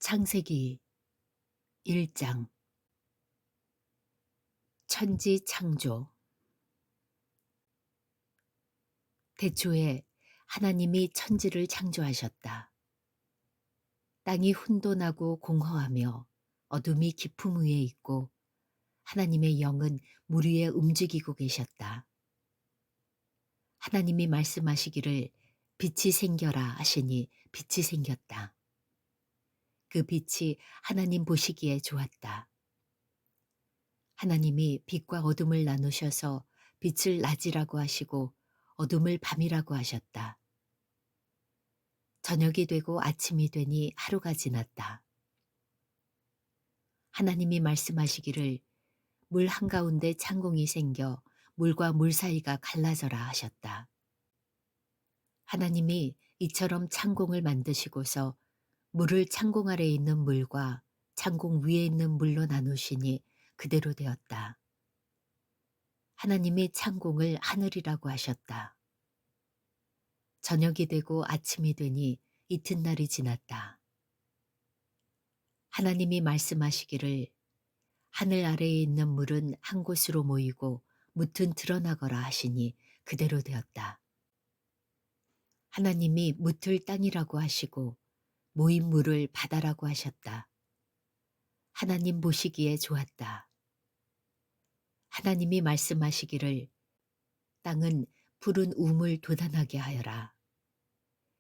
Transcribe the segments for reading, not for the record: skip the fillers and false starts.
창세기 1장 천지 창조. 태초에 하나님이 천지를 창조하셨다. 땅이 혼돈하고 공허하며 어둠이 깊음 위에 있고 하나님의 영은 물 위에 움직이고 계셨다. 하나님이 말씀하시기를 빛이 생겨라 하시니 빛이 생겼다. 그 빛이 하나님 보시기에 좋았다. 하나님이 빛과 어둠을 나누셔서 빛을 낮이라고 하시고 어둠을 밤이라고 하셨다. 저녁이 되고 아침이 되니 하루가 지났다. 하나님이 말씀하시기를 물 한가운데 창공이 생겨 물과 물 사이가 갈라져라 하셨다. 하나님이 이처럼 창공을 만드시고서 물을 창공 아래에 있는 물과 창공 위에 있는 물로 나누시니 그대로 되었다. 하나님이 창공을 하늘이라고 하셨다. 저녁이 되고 아침이 되니 이튿날이 지났다. 하나님이 말씀하시기를 하늘 아래에 있는 물은 한 곳으로 모이고 뭇은 드러나거라 하시니 그대로 되었다. 하나님이 뭇을 땅이라고 하시고 모인 물을 바다라고 하셨다. 하나님 보시기에 좋았다. 하나님이 말씀하시기를 땅은 푸른 우물 돋아나게 하여라.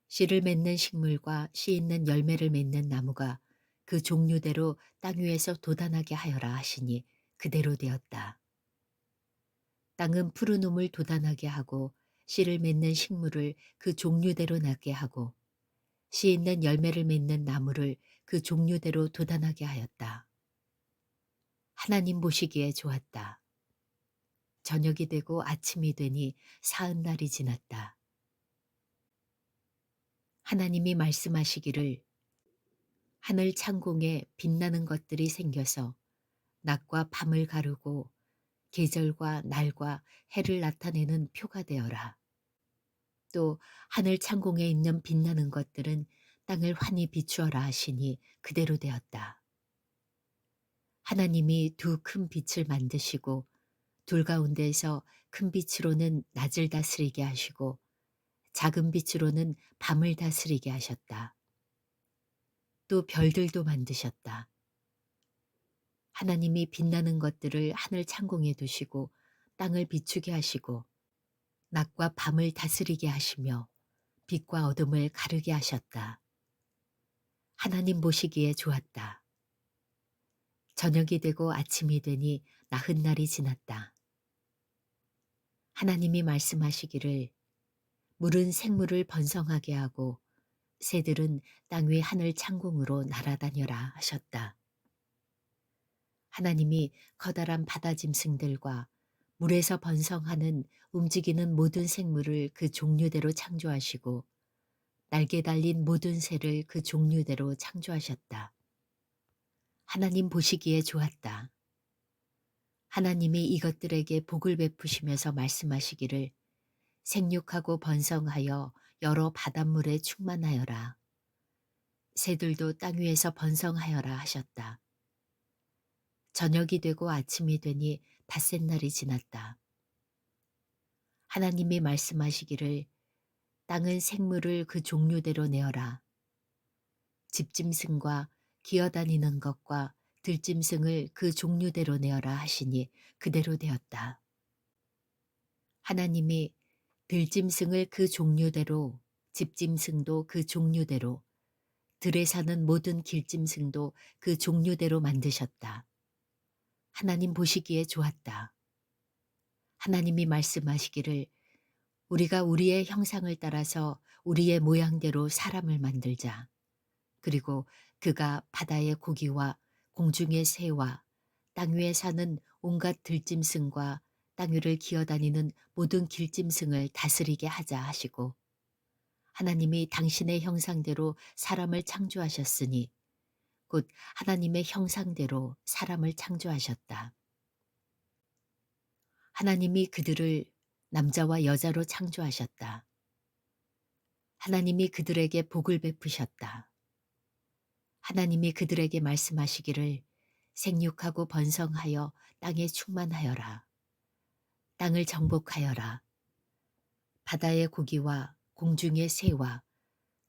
씨를 맺는 식물과 씨 있는 열매를 맺는 나무가 그 종류대로 땅 위에서 돋아나게 하여라 하시니 그대로 되었다. 땅은 푸른 우물 돋아나게 하고 씨를 맺는 식물을 그 종류대로 나게 하고 씨 있는 열매를 맺는 나무를 그 종류대로 돋아나게 하였다. 하나님 보시기에 좋았다. 저녁이 되고 아침이 되니 사흔날이 지났다. 하나님이 말씀하시기를 하늘 창공에 빛나는 것들이 생겨서 낮과 밤을 가르고 계절과 날과 해를 나타내는 표가 되어라. 또 하늘 창공에 있는 빛나는 것들은 땅을 환히 비추어라 하시니 그대로 되었다. 하나님이 두 큰 빛을 만드시고 둘 가운데에서 큰 빛으로는 낮을 다스리게 하시고 작은 빛으로는 밤을 다스리게 하셨다. 또 별들도 만드셨다. 하나님이 빛나는 것들을 하늘 창공에 두시고 땅을 비추게 하시고 낮과 밤을 다스리게 하시며 빛과 어둠을 가르게 하셨다. 하나님 보시기에 좋았다. 저녁이 되고 아침이 되니 나흔날이 지났다. 하나님이 말씀하시기를 물은 생물을 번성하게 하고 새들은 땅 위 하늘 창공으로 날아다녀라 하셨다. 하나님이 커다란 바다 짐승들과 물에서 번성하는 움직이는 모든 생물을 그 종류대로 창조하시고 날개 달린 모든 새를 그 종류대로 창조하셨다. 하나님 보시기에 좋았다. 하나님이 이것들에게 복을 베푸시면서 말씀하시기를 생육하고 번성하여 여러 바닷물에 충만하여라. 새들도 땅 위에서 번성하여라 하셨다. 저녁이 되고 아침이 되니 닷새 날이 지났다. 하나님이 말씀하시기를 땅은 생물을 그 종류대로 내어라. 집짐승과 기어다니는 것과 들짐승을 그 종류대로 내어라 하시니 그대로 되었다. 하나님이 들짐승을 그 종류대로 집짐승도 그 종류대로 들에 사는 모든 길짐승도 그 종류대로 만드셨다. 하나님 보시기에 좋았다. 하나님이 말씀하시기를 우리가 우리의 형상을 따라서 우리의 모양대로 사람을 만들자. 그리고 그가 바다의 고기와 공중의 새와 땅 위에 사는 온갖 들짐승과 땅 위를 기어다니는 모든 길짐승을 다스리게 하자 하시고 하나님이 당신의 형상대로 사람을 창조하셨으니 곧 하나님의 형상대로 사람을 창조하셨다. 하나님이 그들을 남자와 여자로 창조하셨다. 하나님이 그들에게 복을 베푸셨다. 하나님이 그들에게 말씀하시기를 생육하고 번성하여 땅에 충만하여라. 땅을 정복하여라. 바다의 고기와 공중의 새와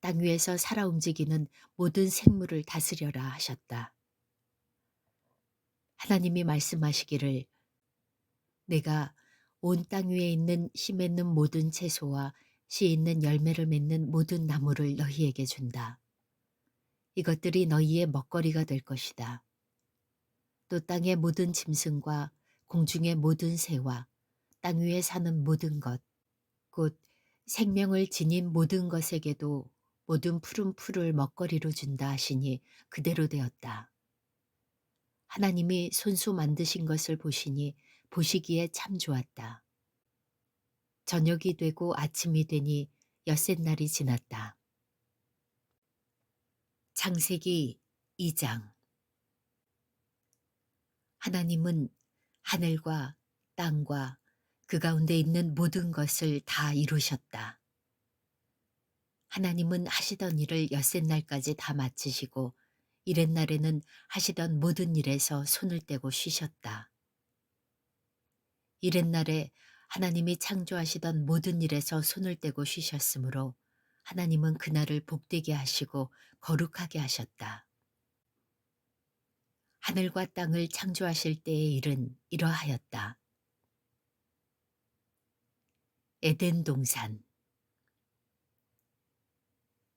땅 위에서 살아 움직이는 모든 생물을 다스려라 하셨다. 하나님이 말씀하시기를 내가 온 땅 위에 있는 씨 맺는 모든 채소와 씨 있는 열매를 맺는 모든 나무를 너희에게 준다. 이것들이 너희의 먹거리가 될 것이다. 또 땅의 모든 짐승과 공중의 모든 새와 땅 위에 사는 모든 것, 곧 생명을 지닌 모든 것에게도 모든 푸른 풀을 먹거리로 준다 하시니 그대로 되었다. 하나님이 손수 만드신 것을 보시니 보시기에 참 좋았다. 저녁이 되고 아침이 되니 엿새날이 지났다. 창세기 2장. 하나님은 하늘과 땅과 그 가운데 있는 모든 것을 다 이루셨다. 하나님은 하시던 일을 엿새날까지 다 마치시고 이렛날에는 하시던 모든 일에서 손을 떼고 쉬셨다. 이렛날에 하나님이 창조하시던 모든 일에서 손을 떼고 쉬셨으므로 하나님은 그날을 복되게 하시고 거룩하게 하셨다. 하늘과 땅을 창조하실 때의 일은 이러하였다. 에덴 동산.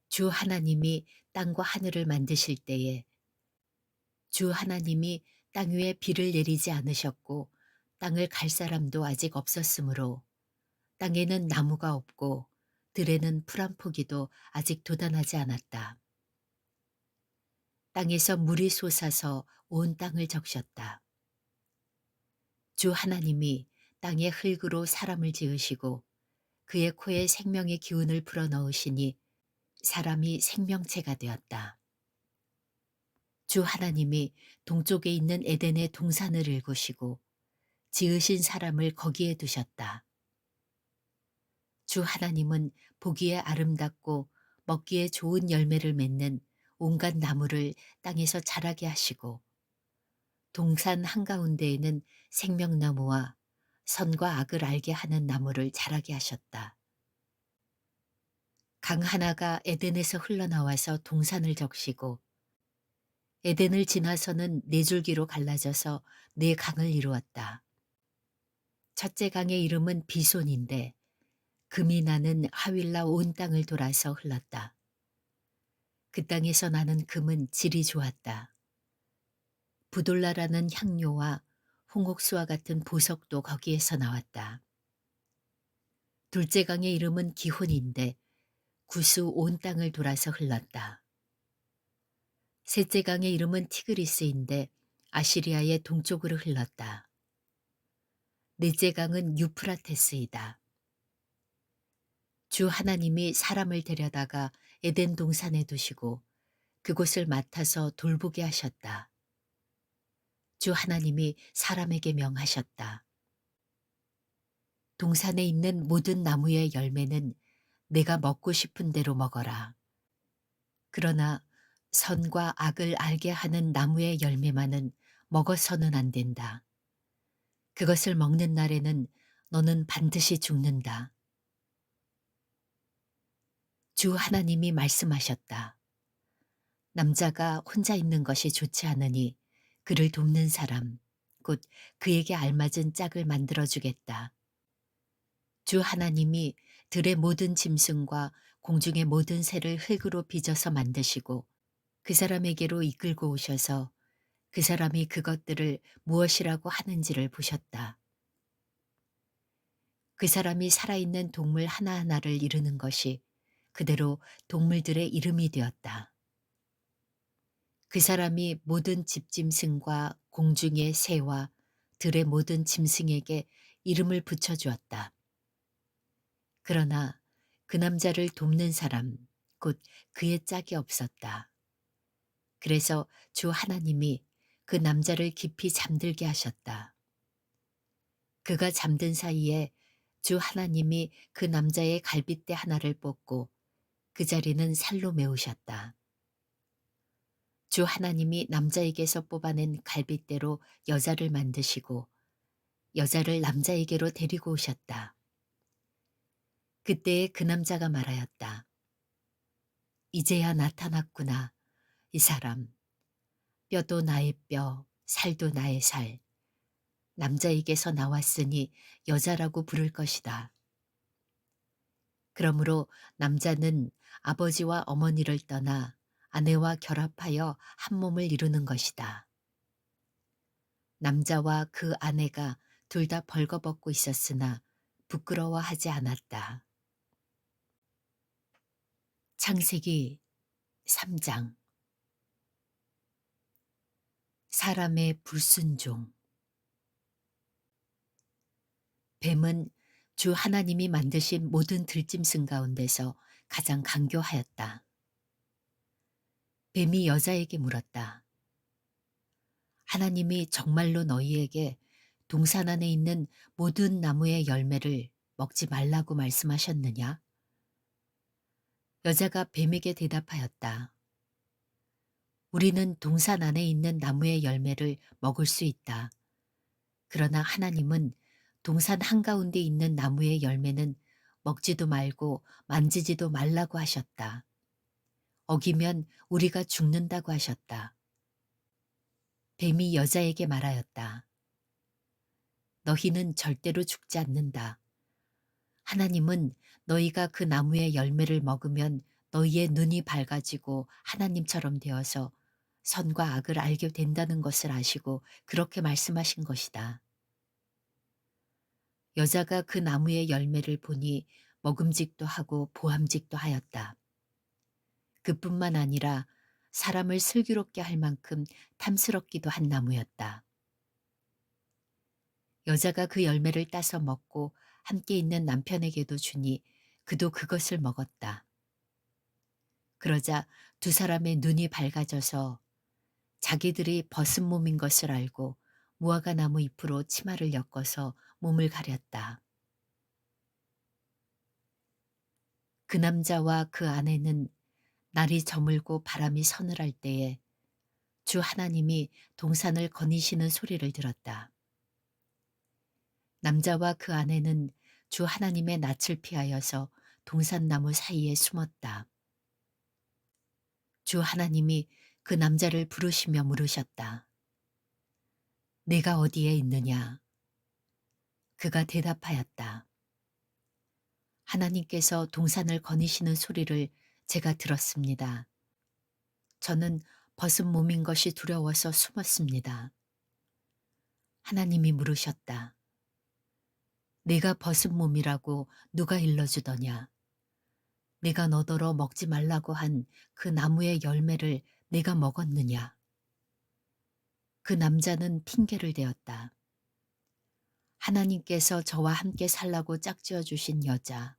주 하나님이 땅과 하늘을 만드실 때에 주 하나님이 땅 위에 비를 내리지 않으셨고 땅을 갈 사람도 아직 없었으므로 땅에는 나무가 없고 들에는 풀 한 포기도 아직 돋아나지 않았다. 땅에서 물이 솟아서 온 땅을 적셨다. 주 하나님이 땅의 흙으로 사람을 지으시고 그의 코에 생명의 기운을 불어넣으시니 사람이 생명체가 되었다. 주 하나님이 동쪽에 있는 에덴의 동산을 일구시고 지으신 사람을 거기에 두셨다. 주 하나님은 보기에 아름답고 먹기에 좋은 열매를 맺는 온갖 나무를 땅에서 자라게 하시고 동산 한가운데에는 생명나무와 선과 악을 알게 하는 나무를 자라게 하셨다. 강 하나가 에덴에서 흘러나와서 동산을 적시고 에덴을 지나서는 네 줄기로 갈라져서 네 강을 이루었다. 첫째 강의 이름은 비손인데 금이 나는 하윌라 온 땅을 돌아서 흘렀다. 그 땅에서 나는 금은 질이 좋았다. 부돌라라는 향료와 홍옥수와 같은 보석도 거기에서 나왔다. 둘째 강의 이름은 기혼인데 구수 온 땅을 돌아서 흘렀다. 셋째 강의 이름은 티그리스인데 아시리아의 동쪽으로 흘렀다. 넷째 강은 유프라테스이다. 주 하나님이 사람을 데려다가 에덴 동산에 두시고 그곳을 맡아서 돌보게 하셨다. 주 하나님이 사람에게 명하셨다. 동산에 있는 모든 나무의 열매는 내가 먹고 싶은 대로 먹어라. 그러나 선과 악을 알게 하는 나무의 열매만은 먹어서는 안 된다. 그것을 먹는 날에는 너는 반드시 죽는다. 주 하나님이 말씀하셨다. 남자가 혼자 있는 것이 좋지 않으니 그를 돕는 사람, 곧 그에게 알맞은 짝을 만들어주겠다. 주 하나님이 들의 모든 짐승과 공중의 모든 새를 흙으로 빚어서 만드시고 그 사람에게로 이끌고 오셔서 그 사람이 그것들을 무엇이라고 하는지를 보셨다. 그 사람이 살아있는 동물 하나하나를 이루는 것이 그대로 동물들의 이름이 되었다. 그 사람이 모든 집짐승과 공중의 새와 들의 모든 짐승에게 이름을 붙여주었다. 그러나 그 남자를 돕는 사람, 곧 그의 짝이 없었다. 그래서 주 하나님이 그 남자를 깊이 잠들게 하셨다. 그가 잠든 사이에 주 하나님이 그 남자의 갈빗대 하나를 뽑고 그 자리는 살로 메우셨다. 주 하나님이 남자에게서 뽑아낸 갈빗대로 여자를 만드시고 여자를 남자에게로 데리고 오셨다. 그때에 그 남자가 말하였다. 이제야 나타났구나. 이 사람. 뼈도 나의 뼈, 살도 나의 살. 남자에게서 나왔으니 여자라고 부를 것이다. 그러므로 남자는 아버지와 어머니를 떠나 아내와 결합하여 한 몸을 이루는 것이다. 남자와 그 아내가 둘 다 벌거벗고 있었으나 부끄러워하지 않았다. 창세기 3장. 사람의 불순종. 뱀은 주 하나님이 만드신 모든 들짐승 가운데서 가장 간교하였다. 뱀이 여자에게 물었다. 하나님이 정말로 너희에게 동산 안에 있는 모든 나무의 열매를 먹지 말라고 말씀하셨느냐? 여자가 뱀에게 대답하였다. 우리는 동산 안에 있는 나무의 열매를 먹을 수 있다. 그러나 하나님은 동산 한가운데 있는 나무의 열매는 먹지도 말고 만지지도 말라고 하셨다. 어기면 우리가 죽는다고 하셨다. 뱀이 여자에게 말하였다. 너희는 절대로 죽지 않는다. 하나님은 너희가 그 나무의 열매를 먹으면 너희의 눈이 밝아지고 하나님처럼 되어서 선과 악을 알게 된다는 것을 아시고 그렇게 말씀하신 것이다. 여자가 그 나무의 열매를 보니 먹음직도 하고 보암직도 하였다. 그뿐만 아니라 사람을 슬기롭게 할 만큼 탐스럽기도 한 나무였다. 여자가 그 열매를 따서 먹고 함께 있는 남편에게도 주니 그도 그것을 먹었다. 그러자 두 사람의 눈이 밝아져서 자기들이 벗은 몸인 것을 알고 무화과 나무 잎으로 치마를 엮어서 몸을 가렸다. 그 남자와 그 아내는 날이 저물고 바람이 서늘할 때에 주 하나님이 동산을 거니시는 소리를 들었다. 남자와 그 아내는 주 하나님의 낯을 피하여서 동산나무 사이에 숨었다. 주 하나님이 그 남자를 부르시며 물으셨다. 내가 어디에 있느냐? 그가 대답하였다. 하나님께서 동산을 거니시는 소리를 제가 들었습니다. 저는 벗은 몸인 것이 두려워서 숨었습니다. 하나님이 물으셨다. 내가 벗은 몸이라고 누가 일러주더냐? 내가 너더러 먹지 말라고 한 그 나무의 열매를 내가 먹었느냐? 그 남자는 핑계를 대었다. 하나님께서 저와 함께 살라고 짝지어 주신 여자,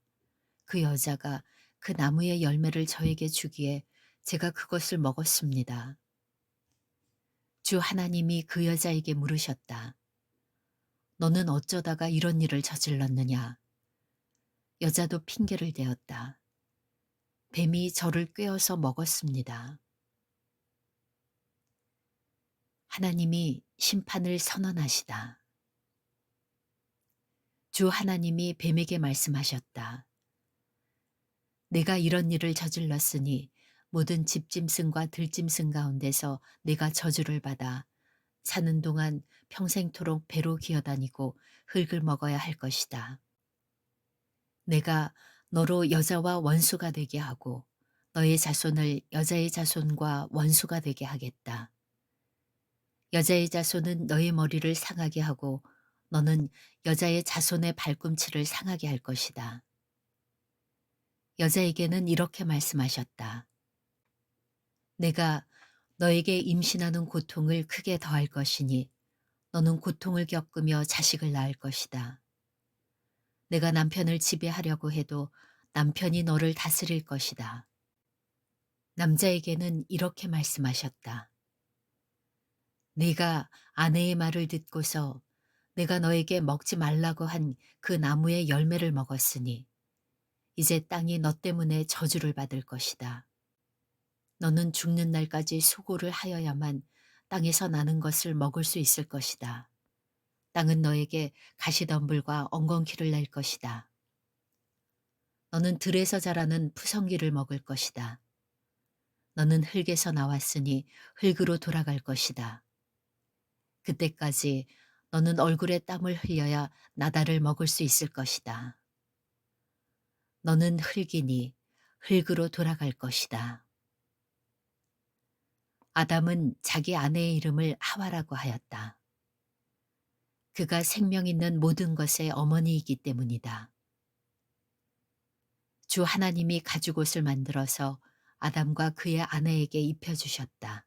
그 여자가 그 나무의 열매를 저에게 주기에 제가 그것을 먹었습니다. 주 하나님이 그 여자에게 물으셨다. 너는 어쩌다가 이런 일을 저질렀느냐? 여자도 핑계를 대었다. 뱀이 저를 꿰어서 먹었습니다. 하나님이 심판을 선언하시다. 주 하나님이 뱀에게 말씀하셨다. 내가 이런 일을 저질렀으니 모든 집짐승과 들짐승 가운데서 내가 저주를 받아 사는 동안 평생토록 배로 기어다니고 흙을 먹어야 할 것이다. 내가 너로 여자와 원수가 되게 하고 너의 자손을 여자의 자손과 원수가 되게 하겠다. 여자의 자손은 너의 머리를 상하게 하고 너는 여자의 자손의 발꿈치를 상하게 할 것이다. 여자에게는 이렇게 말씀하셨다. 내가 너에게 임신하는 고통을 크게 더할 것이니 너는 고통을 겪으며 자식을 낳을 것이다. 내가 남편을 지배하려고 해도 남편이 너를 다스릴 것이다. 남자에게는 이렇게 말씀하셨다. 네가 아내의 말을 듣고서 내가 너에게 먹지 말라고 한 그 나무의 열매를 먹었으니 이제 땅이 너 때문에 저주를 받을 것이다. 너는 죽는 날까지 수고를 하여야만 땅에서 나는 것을 먹을 수 있을 것이다. 땅은 너에게 가시덤불과 엉겅퀴를 낼 것이다. 너는 들에서 자라는 푸성기를 먹을 것이다. 너는 흙에서 나왔으니 흙으로 돌아갈 것이다. 그때까지 너는 얼굴에 땀을 흘려야 나달을 먹을 수 있을 것이다. 너는 흙이니 흙으로 돌아갈 것이다. 아담은 자기 아내의 이름을 하와라고 하였다. 그가 생명 있는 모든 것의 어머니이기 때문이다. 주 하나님이 가죽옷을 만들어서 아담과 그의 아내에게 입혀주셨다.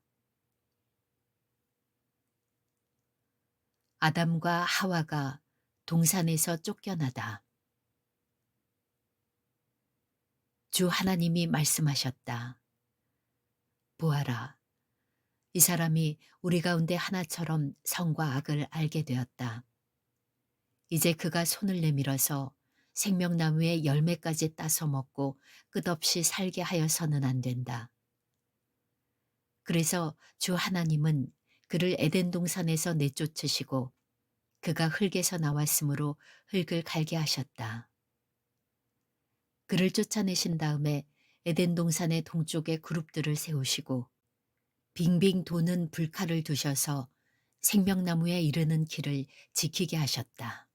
아담과 하와가 동산에서 쫓겨나다. 주 하나님이 말씀하셨다. 보아라, 이 사람이 우리 가운데 하나처럼 선과 악을 알게 되었다. 이제 그가 손을 내밀어서 생명나무의 열매까지 따서 먹고 끝없이 살게 하여서는 안 된다. 그래서 주 하나님은 그를 에덴 동산에서 내쫓으시고 그가 흙에서 나왔으므로 흙을 갈게 하셨다. 그를 쫓아내신 다음에 에덴 동산의 동쪽에 그룹들을 세우시고 빙빙 도는 불칼을 두셔서 생명나무에 이르는 길을 지키게 하셨다.